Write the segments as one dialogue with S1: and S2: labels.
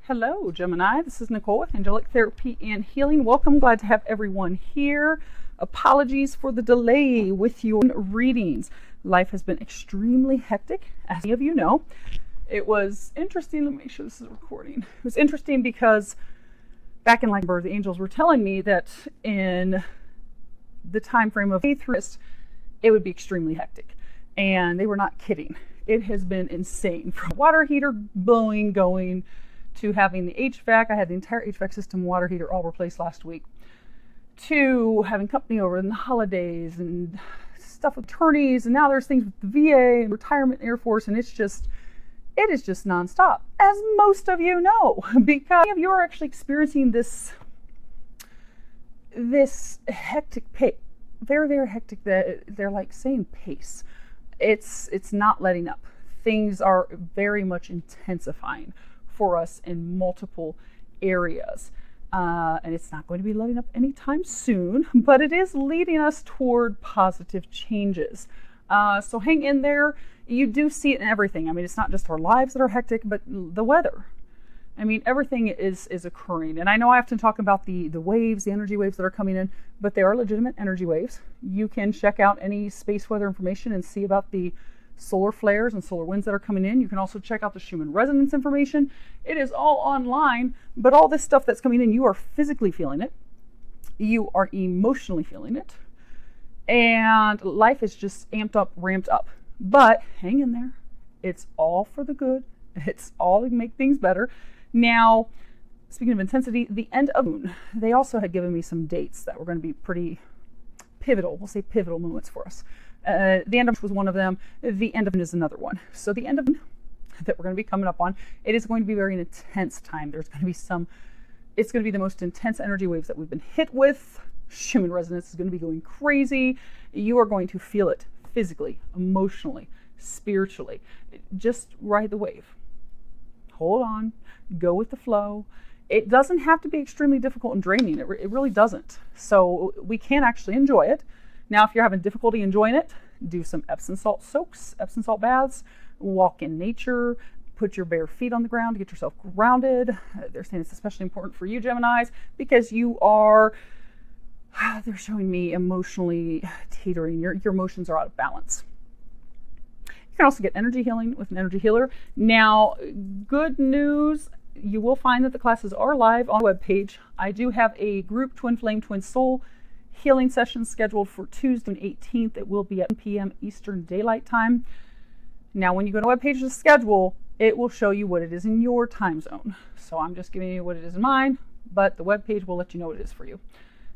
S1: Hello, Gemini. This is Nicole with Angelic Therapy and Healing. Welcome. Glad to have everyone here. Apologies for the delay with your readings. Life has been extremely hectic, as many of you know. It was interesting. Let me make sure this is recording. It was interesting because back in December, the angels were telling me that in the time frame of May through it would be extremely hectic. And they were not kidding. It has been insane. From water heater blowing, going, to having the HVAC. I had the entire HVAC system, water heater all replaced last week, to having company over in the holidays and stuff with attorneys, and now there's things with the VA and retirement Air Force, and it is just nonstop, as most of you know, because many of you are actually experiencing this hectic pace, very, very hectic. They're like saying pace. It's not letting up. Things are very much intensifying for us in multiple areas. And it's not going to be letting up anytime soon, but it is leading us toward positive changes. So hang in there. You do see it in everything. I mean, it's not just our lives that are hectic, but the weather. I mean, everything is occurring. And I know I often talk about the waves, the energy waves that are coming in, but they are legitimate energy waves. You can check out any space weather information and see about the solar flares and solar winds that are coming in. You can also check out the Schumann resonance information. It is all online, but all this stuff that's coming in, you are physically feeling it. You are emotionally feeling it. And life is just amped up, ramped up. But hang in there. It's all for the good. It's all to make things better. Now, speaking of intensity, the end of June, they also had given me some dates that were going to be pretty pivotal. We'll say pivotal moments for us. The end of was one of them. The end of is another one. So the end of that we're going to be coming up on, it is going to be very an intense time. There's going to be it's going to be the most intense energy waves that we've been hit with. Schumann resonance is going to be going crazy. You are going to feel it physically, emotionally, spiritually. Just ride the wave. Hold on. Go with the flow. It doesn't have to be extremely difficult and draining. It really doesn't. So we can actually enjoy it. Now, if you're having difficulty enjoying it, do some Epsom salt soaks, Epsom salt baths, walk in nature, put your bare feet on the ground to get yourself grounded. They're saying it's especially important for you, Geminis, because you are, they're showing me emotionally teetering. Your emotions are out of balance. You can also get energy healing with an energy healer. Now, good news, you will find that the classes are live on the webpage. I do have a group Twin Flame, Twin Soul healing session scheduled for Tuesday, 18th. It will be at 1 p.m. Eastern Daylight Time. Now, when you go to the webpage to schedule, it will show you what it is in your time zone. So I'm just giving you what it is in mine, but the webpage will let you know what it is for you.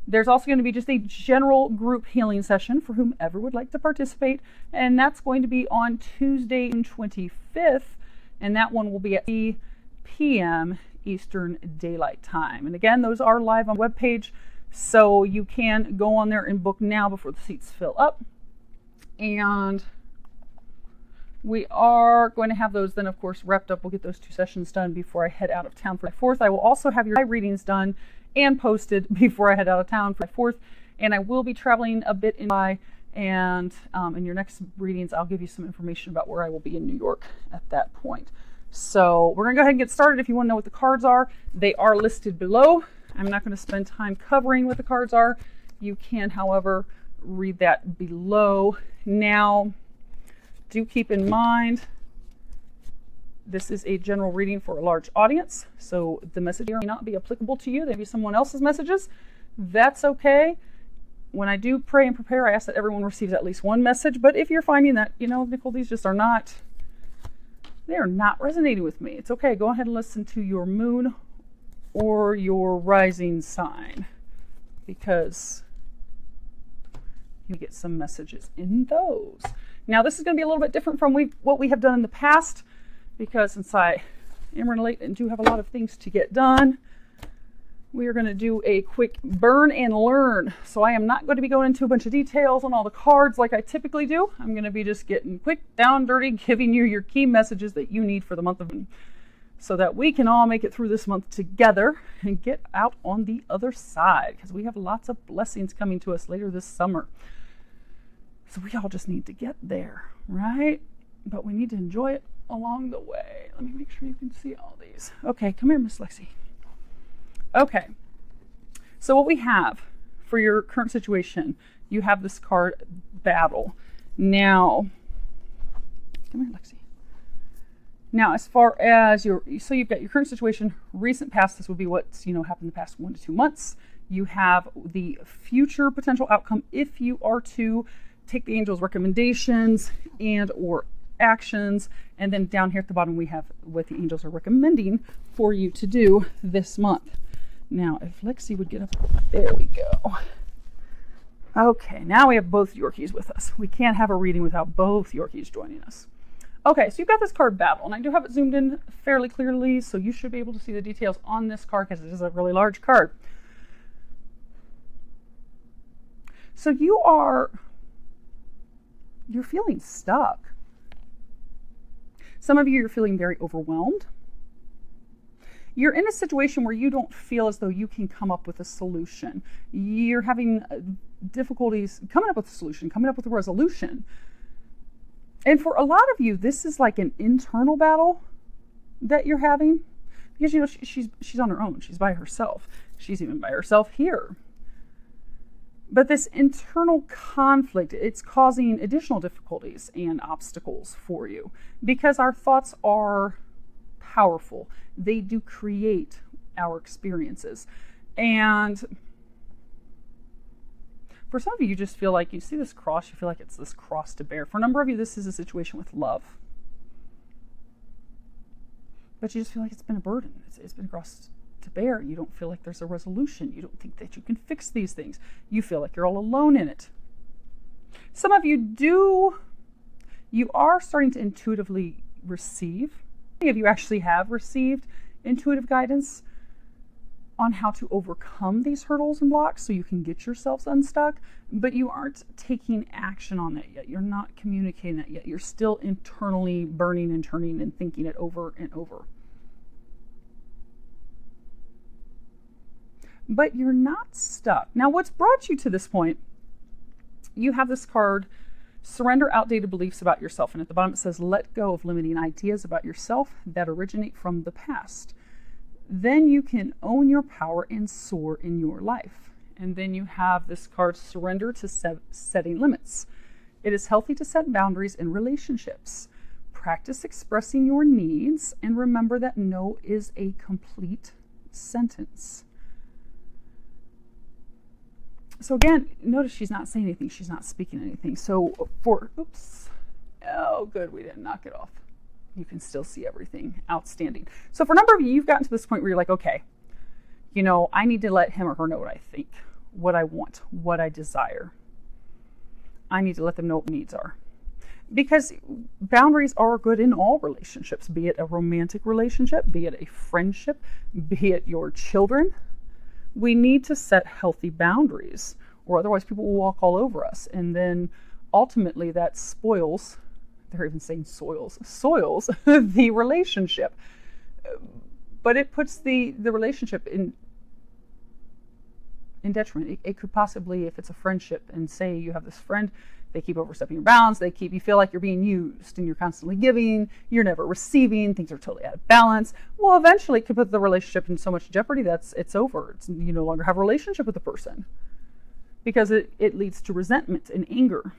S1: There's also going to be just a general group healing session for whomever would like to participate, and that's going to be on Tuesday, June 25th, and that one will be at 3 p.m. Eastern Daylight Time. And again, those are live on the webpage, so you can go on there and book now before the seats fill up. And we are going to have those then, of course, wrapped up. We'll get those 2 sessions done before I head out of town for the 4th. I will also have your readings done and posted before I head out of town for the 4th. And I will be traveling a bit in July. And in your next readings, I'll give you some information about where I will be in New York at that point. So we're going to go ahead and get started. If you want to know what the cards are, they are listed below. I'm not going to spend time covering what the cards are. You can, however, read that below. Now, do keep in mind, this is a general reading for a large audience, so the message may not be applicable to you. There may be someone else's messages. That's okay. When I do pray and prepare, I ask that everyone receives at least one message. But if you're finding that, Nicole, these just are not, they are not resonating with me, it's okay. Go ahead and listen to your moon or your rising sign, because you get some messages in those. Now, this is going to be a little bit different from what we have done in the past, because since I am running late and do have a lot of things to get done, we are going to do a quick burn and learn. So I am not going to be going into a bunch of details on all the cards like I typically do. I'm going to be just getting quick, down, dirty, giving you your key messages that you need for the month of June, so that we can all make it through this month together and get out on the other side, because we have lots of blessings coming to us later this summer. So we all just need to get there, right? But we need to enjoy it along the way. Let me make sure you can see all these. Okay, come here, Miss Lexi. Okay, so what we have for your current situation, you have this card, Battle. Now, come here, Lexi. Now, as far as so you've got your current situation, recent past, this would be what's, happened the past 1 to 2 months. You have the future potential outcome if you are to take the angel's recommendations and or actions. And then down here at the bottom, we have what the angels are recommending for you to do this month. Now, if Lexi would get up, there we go. Okay, now we have both Yorkies with us. We can't have a reading without both Yorkies joining us. Okay, so you've got this card, Battle, and I do have it zoomed in fairly clearly, so you should be able to see the details on this card because it is a really large card. So you're feeling stuck. Some of you are feeling very overwhelmed. You're in a situation where you don't feel as though you can come up with a solution. You're having difficulties coming up with a solution, coming up with a resolution. And for a lot of you, this is like an internal battle that you're having because, she's on her own. She's by herself. She's even by herself here. But this internal conflict, it's causing additional difficulties and obstacles for you because our thoughts are powerful. They do create our experiences. And for some of you, you just feel like you see this cross, you feel like it's this cross to bear. For a number of you, this is a situation with love. But you just feel like it's been a burden. It's been a cross to bear. You don't feel like there's a resolution. You don't think that you can fix these things. You feel like you're all alone in it. Some of you are starting to intuitively receive. Many of you actually have received intuitive guidance on how to overcome these hurdles and blocks so you can get yourselves unstuck, but you aren't taking action on that yet. You're not communicating that yet. You're still internally burning and turning and thinking it over and over. But you're not stuck. Now, what's brought you to this point, you have this card, Surrender Outdated Beliefs About Yourself. And at the bottom it says, let go of limiting ideas about yourself that originate from the past. Then you can own your power and soar in your life. And then you have this card, Surrender to Setting Limits. It is healthy to set boundaries in relationships. Practice expressing your needs and remember that no is a complete sentence. So again, notice she's not saying anything. She's not speaking anything. So oh good, we didn't knock it off. You can still see everything. Outstanding. So for a number of you, you've gotten to this point where you're like, okay, I need to let him or her know what I think, what I want, what I desire. I need to let them know what needs are. Because boundaries are good in all relationships, be it a romantic relationship, be it a friendship, be it your children. We need to set healthy boundaries, or otherwise people will walk all over us. And then ultimately that spoils, they're even saying soils the relationship. But it puts the relationship in detriment. It could possibly, if it's a friendship, and say you have this friend, they keep overstepping your bounds, you feel like you're being used and you're constantly giving, you're never receiving, things are totally out of balance. Well, eventually it could put the relationship in so much jeopardy that it's over. You no longer have a relationship with the person because it leads to resentment and anger.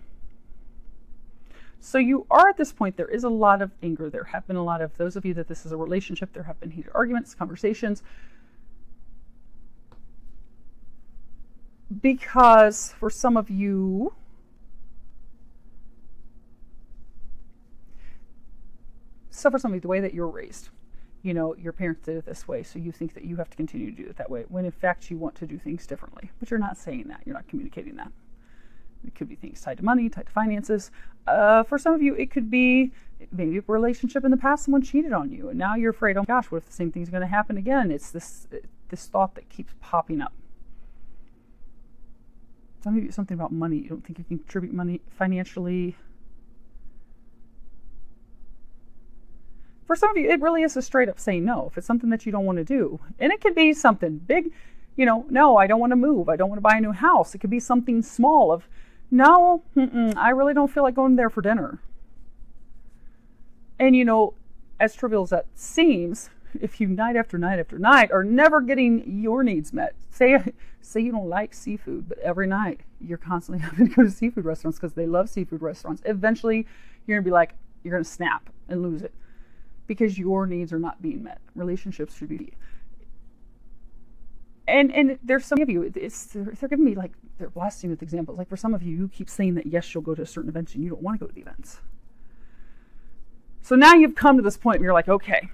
S1: So you are at this point, there is a lot of anger. There have been a lot of, those of you that this is a relationship, there have been heated arguments, conversations. Because for some of you, the way that you're raised, your parents did it this way, so you think that you have to continue to do it that way, when in fact you want to do things differently. But you're not saying that. You're not communicating that. It could be things tied to money, tied to finances. For some of you, it could be maybe a relationship in the past, someone cheated on you, and now you're afraid, oh gosh, what if the same thing's going to happen again? It's this thought that keeps popping up. Some of you, something about money. You don't think you can contribute money financially. For some of you, it really is a straight up saying no. If it's something that you don't want to do, and it could be something big, no, I don't want to move. I don't want to buy a new house. It could be something small of, no, I really don't feel like going there for dinner. And as trivial as that seems, if you night after night after night are never getting your needs met, say you don't like seafood, but every night you're constantly having to go to seafood restaurants because they love seafood restaurants, eventually you're going to be like, you're going to snap and lose it because your needs are not being met. Relationships should be. And there's some of you, they're giving me like, they're blasting with examples. Like for some of you, you keep saying that yes, you'll go to certain events and you don't want to go to the events. So now you've come to this point where you're like, okay,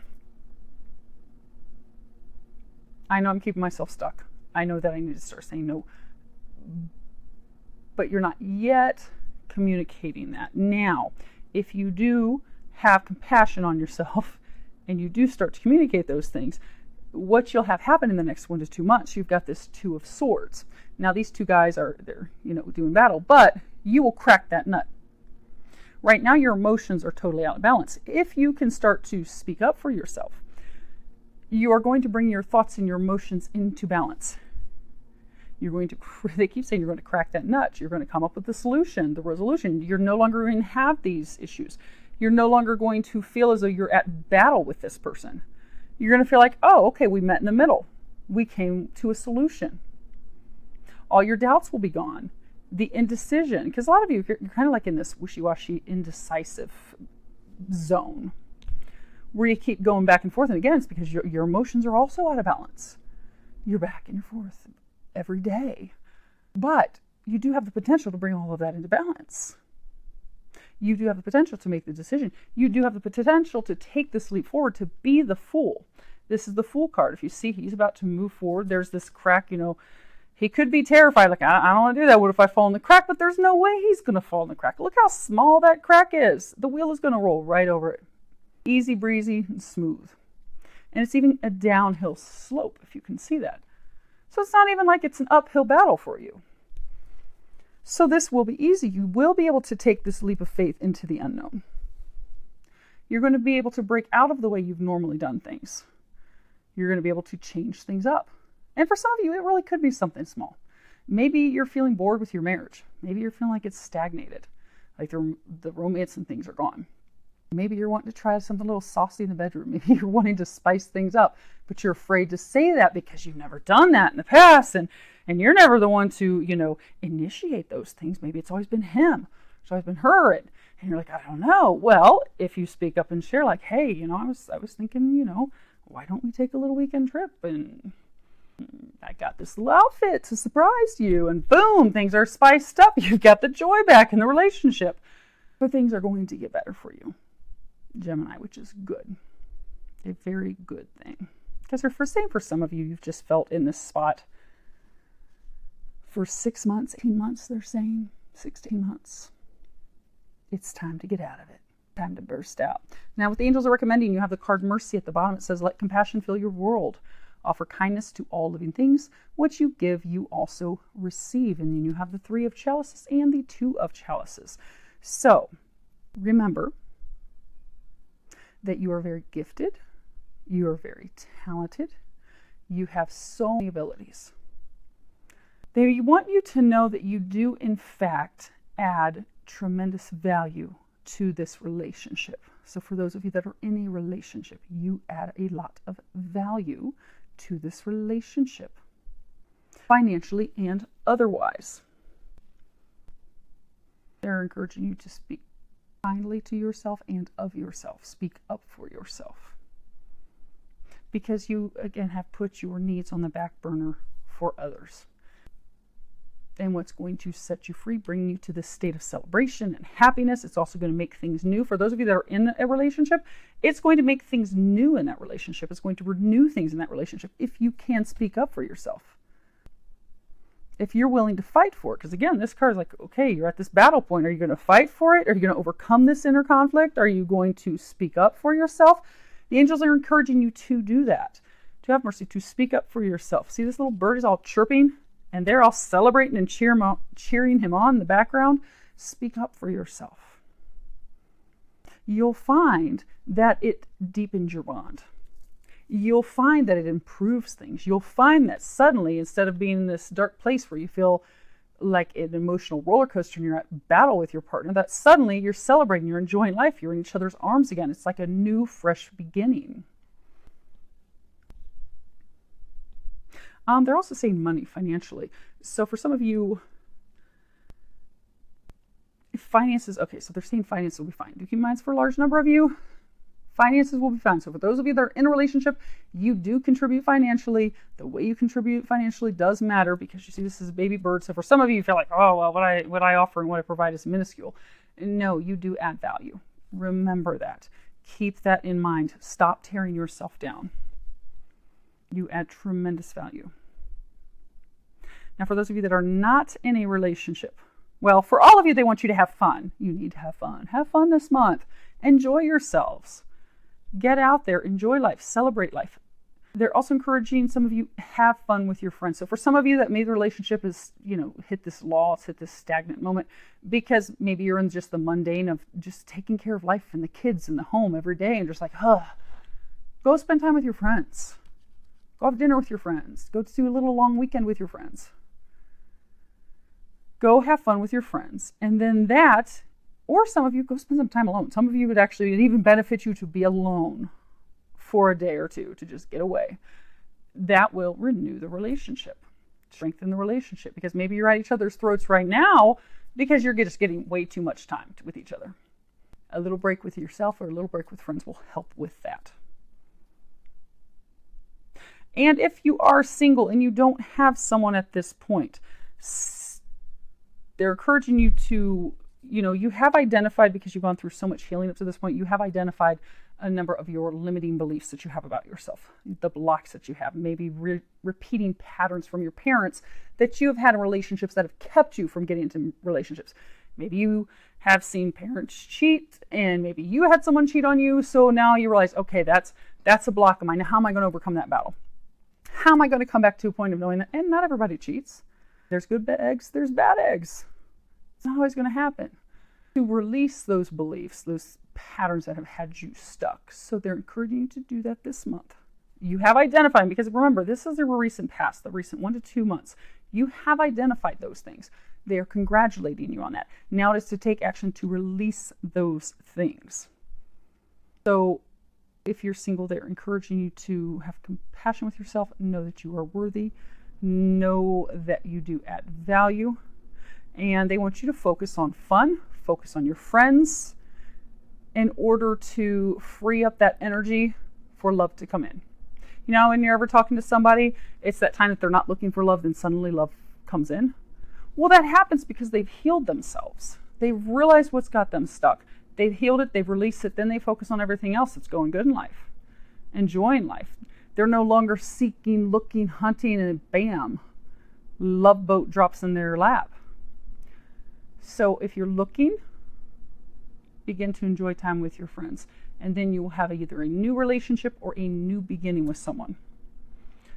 S1: I know I'm keeping myself stuck. I know that I need to start saying no. But you're not yet communicating that. Now, if you do have compassion on yourself and you do start to communicate those things, what you'll have happen in the next 1 to 2 months, you've got this Two of Swords. Now, these two guys they're doing battle, but you will crack that nut. Right now, your emotions are totally out of balance. If you can start to speak up for yourself, you are going to bring your thoughts and your emotions into balance. You're going to, they keep saying you're going to crack that nut. You're going to come up with the solution, the resolution. You're no longer going to have these issues. You're no longer going to feel as though you're at battle with this person. You're going to feel like, oh, okay, we met in the middle. We came to a solution. All your doubts will be gone. The indecision, because a lot of you, you're kind of like in this wishy-washy, indecisive zone where you keep going back and forth. And again, it's because your emotions are also out of balance. You're back and forth every day. But you do have the potential to bring all of that into balance. You do have the potential to make the decision. You do have the potential to take this leap forward, to be the Fool. This is the Fool card. If you see he's about to move forward, there's this crack, he could be terrified, like, I don't want to do that. What if I fall in the crack? But there's no way he's going to fall in the crack. Look how small that crack is. The wheel is going to roll right over it. Easy breezy and smooth. And it's even a downhill slope, if you can see that. So it's not even like it's an uphill battle for you. So this will be easy. You will be able to take this leap of faith into the unknown. You're going to be able to break out of the way you've normally done things. You're going to be able to change things up. And for some of you, it really could be something small. Maybe you're feeling bored with your marriage. Maybe you're feeling like it's stagnated, like the romance and things are gone. Maybe you're wanting to try something a little saucy in the bedroom. Maybe you're wanting to spice things up, but you're afraid to say that because you've never done that in the past, and you're never the one to, initiate those things. Maybe it's always been him, it's always been her, and you're like, I don't know. Well, if you speak up and share, like, hey, I was thinking, why don't we take a little weekend trip, and I got this little outfit to surprise you, and boom, things are spiced up. You've got the joy back in the relationship. But things are going to get better for you, Gemini, which is good. A very good thing. Because for some of you, you've just felt in this spot for 6 months, 18 months, they're saying. 16 months. It's time to get out of it. Time to burst out. Now, what the angels are recommending, you have the card Mercy at the bottom. It says, let compassion fill your world. Offer kindness to all living things. What you give, you also receive. And then you have the Three of Chalices and the Two of Chalices. So, remember that you are very gifted. You are very talented. You have so many abilities. They want you to know that you do, in fact, add tremendous value to this relationship. So for those of you that are in a relationship, you add a lot of value to this relationship, financially and otherwise. They're encouraging you to speak kindly to yourself and of yourself. Speak up for yourself. Because you, again, have put your needs on the back burner for others. And what's going to set you free, bring you to this state of celebration and happiness. It's also going to make things new. For those of you that are in a relationship, it's going to make things new in that relationship. It's going to renew things in that relationship if you can speak up for yourself. If you're willing to fight for it. Because again, this card is like, okay, you're at this battle point. Are you going to fight for it? Are you going to overcome this inner conflict? Are you going to speak up for yourself? The angels are encouraging you to do that. To have mercy, to speak up for yourself. See, this little bird is all chirping. And they're all celebrating and cheering him on in the background. Speak up for yourself. You'll find that it deepens your bond. You'll find that it improves things. You'll find that suddenly, instead of being in this dark place where you feel like an emotional roller coaster and you're at battle with your partner, that suddenly you're celebrating, you're enjoying life, you're in each other's arms again. It's like a new, fresh beginning. They're also saying money financially. So for some of you, finances, okay, so they're saying finances will be fine. Do keep in mind for a large number of you, finances will be fine. So for those of you that are in a relationship, you do contribute financially. The way you contribute financially does matter, because you see this is a baby bird. So for some of you, you feel like, oh, well, what I offer and what I provide is minuscule. No, you do add value. Remember that. Keep that in mind. Stop tearing yourself down. You add tremendous value. Now, for those of you that are not in a relationship, well, for all of you, they want you to have fun. You need to have fun. Have fun this month. Enjoy yourselves. Get out there. Enjoy life. Celebrate life. They're also encouraging some of you have fun with your friends. So for some of you that maybe the relationship is, hit this lull, it's hit this stagnant moment, because maybe you're in just the mundane of just taking care of life and the kids and the home every day and just like, go spend time with your friends. Go have dinner with your friends. Go do a little long weekend with your friends. Go have fun with your friends. And then that, or some of you, go spend some time alone. Some of you would actually even benefit you to be alone for a day or two, to just get away. That will renew the relationship, strengthen the relationship, because maybe you're at each other's throats right now because you're just getting way too much time with each other. A little break with yourself or a little break with friends will help with that. And if you are single and you don't have someone at this point, they're encouraging you to, you have identified, because you've gone through so much healing up to this point, you have identified a number of your limiting beliefs that you have about yourself, the blocks that you have, maybe repeating patterns from your parents that you have had in relationships that have kept you from getting into relationships. Maybe you have seen parents cheat, and maybe you had someone cheat on you, so now you realize, okay, that's a block of mine. Now, how am I going to overcome that battle? How am I going to come back to a point of knowing that, and not everybody cheats. There's good eggs, there's bad eggs. It's not always going to happen. To release those beliefs, those patterns that have had you stuck. So they're encouraging you to do that this month. You have identified, because remember, this is the recent past, the recent 1 to 2 months. You have identified those things. They are congratulating you on that. Now it is to take action to release those things. So if you're single, they're encouraging you to have compassion with yourself, know that you are worthy, know that you do add value, and they want you to focus on fun, focus on your friends, in order to free up that energy for love to come in. When you're ever talking to somebody, it's that time that they're not looking for love, then suddenly love comes in. Well, that happens because they've healed themselves. They've realized what's got them stuck. They've healed it, they've released it, then they focus on everything else that's going good in life, enjoying life. They're no longer seeking, looking, hunting, and bam, love boat drops in their lap. So if you're looking, begin to enjoy time with your friends, and then you will have either a new relationship or a new beginning with someone.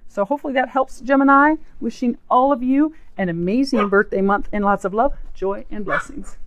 S1: So hopefully that helps, Gemini. Wishing all of you an amazing birthday month and lots of love, joy, and blessings.